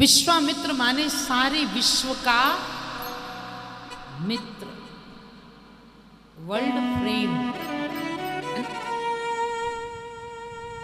विश्वामित्र माने सारे विश्व का मित्र, वर्ल्ड फ्रेंड।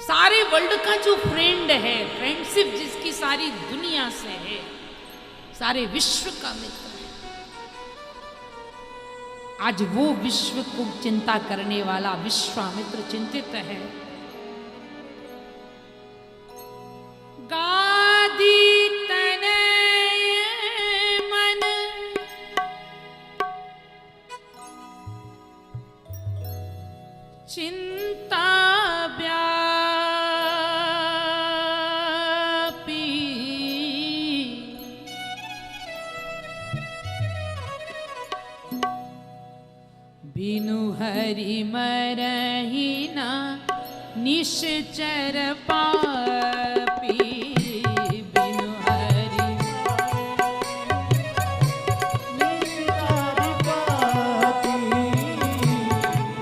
सारे वर्ल्ड का जो फ्रेंड है, फ्रेंडशिप जिसकी सारी दुनिया से है, सारे विश्व का मित्र है। आज वो विश्व को चिंता करने वाला विश्वामित्र चिंतित है। गादी तनय मन चिंता बिनु हरि मरहि न निश्चर पापी। बिनु हरि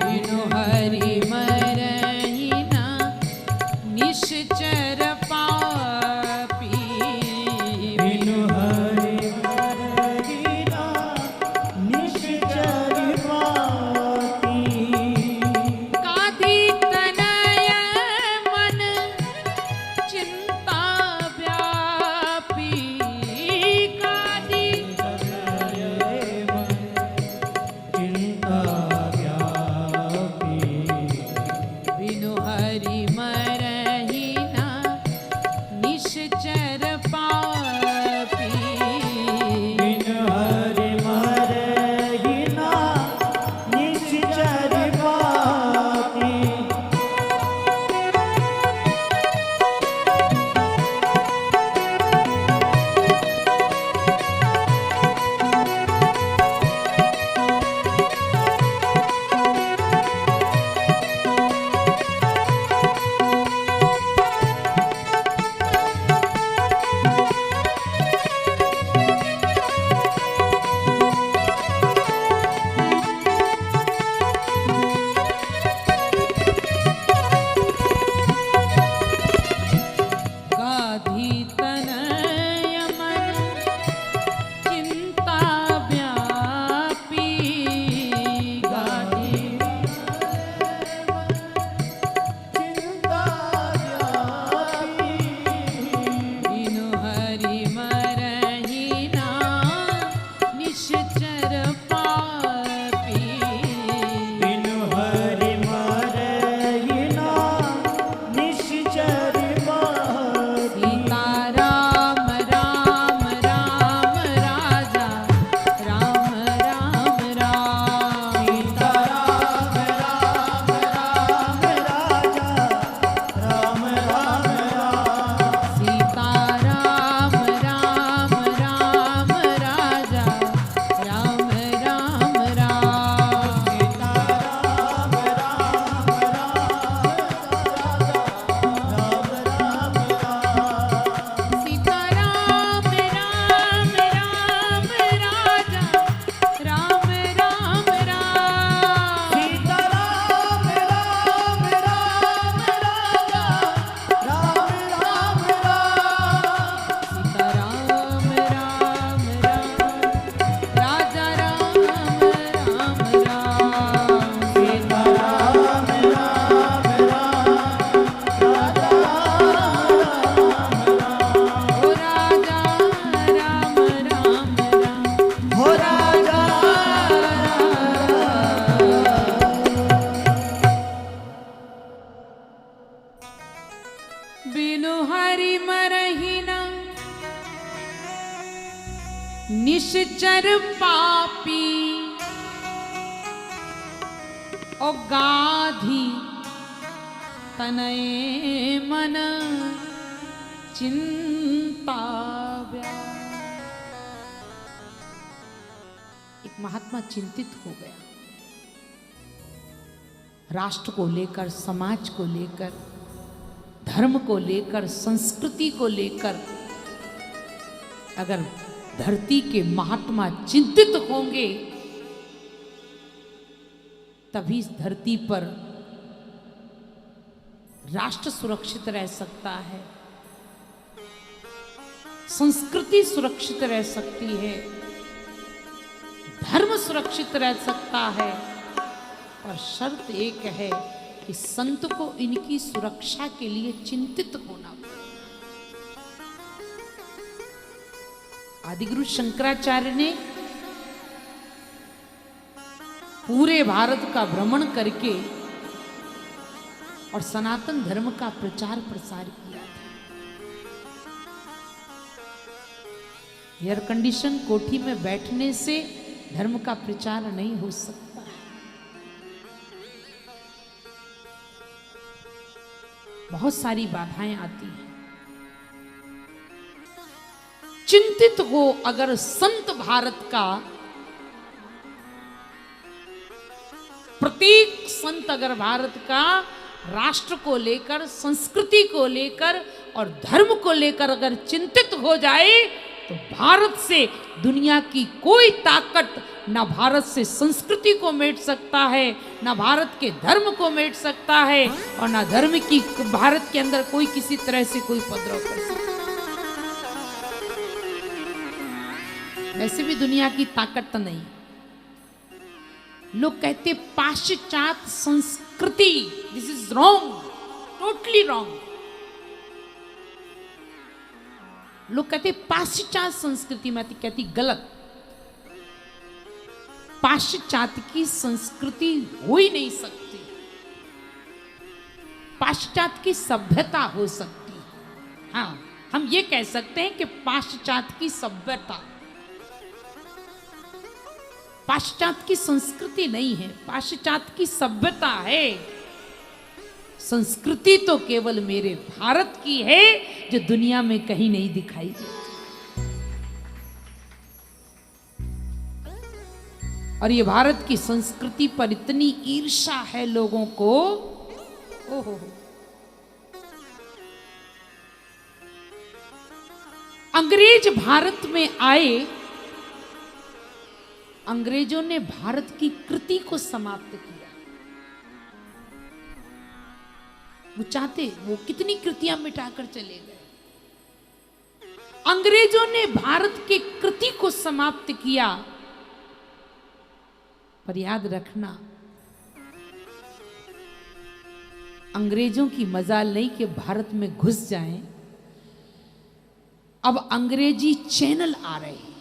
बिनु हरि मरहि न निश्चर पापी। बिनु हरि मरहि न निश्चर निश्चर पापी ओ गाधी तनय मन चिंता व्याप। एक महात्मा चिंतित हो गया, राष्ट्र को लेकर, समाज को लेकर, धर्म को लेकर, संस्कृति को लेकर। अगर धरती के महात्मा चिंतित होंगे तभी इस धरती पर राष्ट्र सुरक्षित रह सकता है। संस्कृति सुरक्षित रह सकती है, धर्म सुरक्षित रह सकता है, पर शर्त एक है कि संत को इनकी सुरक्षा के लिए चिंतित होना पड़ेगा। आदिगुरु शंकराचार्य ने पूरे भारत का भ्रमण करके और सनातन धर्म का प्रचार प्रसार किया था। एयर कंडीशन कोठी में बैठने से धर्म का प्रचार नहीं हो सकता है। बहुत सारी बाधाएं आती हैं। चिंतित हो अगर संत भारत का, प्रत्येक संत अगर भारत का राष्ट्र को लेकर, संस्कृति को लेकर और धर्म को लेकर अगर चिंतित हो जाए, तो भारत से दुनिया की कोई ताकत ना भारत से संस्कृति को मेट सकता है, ना भारत के धर्म को मेट सकता है, और ना धर्म की भारत के अंदर कोई किसी तरह से कोई उपद्रव कर सकता है। वैसे भी दुनिया की ताकत तो नहीं। लोग कहते पाश्चात्य संस्कृति, this is wrong, totally wrong. लोग कहते पाश्चात्य संस्कृति, मैं तो कहती गलत। पाश्चात्य की संस्कृति हो ही नहीं सकती। पाश्चात्य की सभ्यता हो सकती है। हाँ, हम ये कह सकते हैं कि पाश्चात्य की सभ्यता, पाश्चात्य की संस्कृति नहीं है, पाश्चात्य की सभ्यता है। संस्कृति तो केवल मेरे भारत की है, जो दुनिया में कहीं नहीं दिखाई देती। और ये भारत की संस्कृति पर इतनी ईर्ष्या है लोगों को। ओहो, अंग्रेज भारत में आए, अंग्रेजों ने भारत की कृति को समाप्त किया। वो चाहते, वो कितनी कृतियां मिटाकर चले गए। अंग्रेजों ने भारत की कृति को समाप्त किया। पर याद रखना, अंग्रेजों की मजाल नहीं कि भारत में घुस जाएं। अब अंग्रेजी चैनल आ रहे हैं,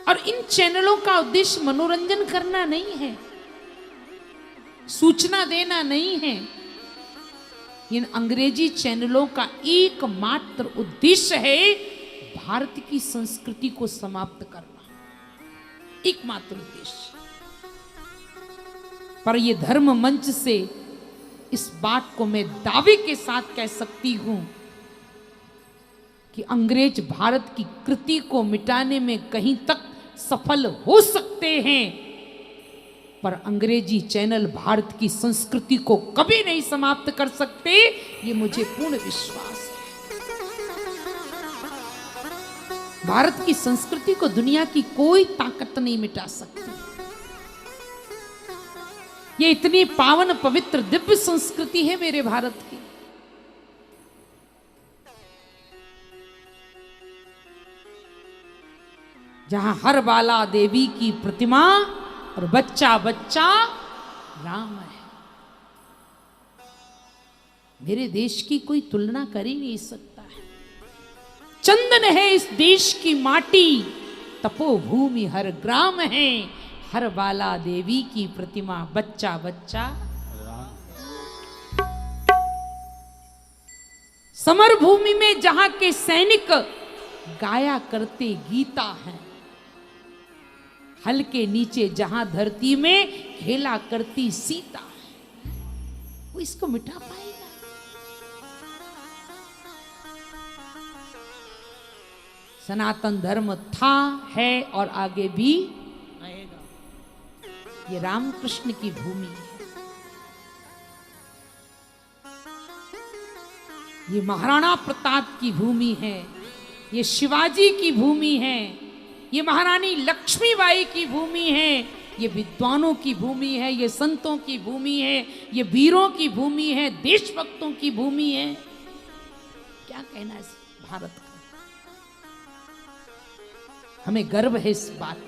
और इन चैनलों का उद्देश्य मनोरंजन करना नहीं है, सूचना देना नहीं है। इन अंग्रेजी चैनलों का एकमात्र उद्देश्य है भारत की संस्कृति को समाप्त करना, एकमात्र उद्देश्य। पर यह धर्म मंच से इस बात को मैं दावे के साथ कह सकती हूं कि अंग्रेज भारत की कृति को मिटाने में कहीं तक सफल हो सकते हैं, पर अंग्रेजी चैनल भारत की संस्कृति को कभी नहीं समाप्त कर सकते, ये मुझे पूर्ण विश्वास है। भारत की संस्कृति को दुनिया की कोई ताकत नहीं मिटा सकती। ये इतनी पावन पवित्र दिव्य संस्कृति है मेरे भारत की। जहां हर बाला देवी की प्रतिमा और बच्चा बच्चा राम है। मेरे देश की कोई तुलना कर ही नहीं सकता है। चंदन है इस देश की माटी, तपोभूमि हर ग्राम है, हर बाला देवी की प्रतिमा बच्चा बच्चा राम। समर भूमि में जहां के सैनिक गाया करते गीता है, हल के नीचे जहां धरती में खेला करती सीता है, वो इसको मिटा पाएगा? सनातन धर्म था, है और आगे भी रहेगा। ये रामकृष्ण की भूमि है, ये महाराणा प्रताप की भूमि है, ये शिवाजी की भूमि है, ये महारानी लक्ष्मीबाई की भूमि है, ये विद्वानों की भूमि है, ये संतों की भूमि है, ये वीरों की भूमि है, देशभक्तों की भूमि है। क्या कहना है इस भारत का? हमें गर्व है इस बात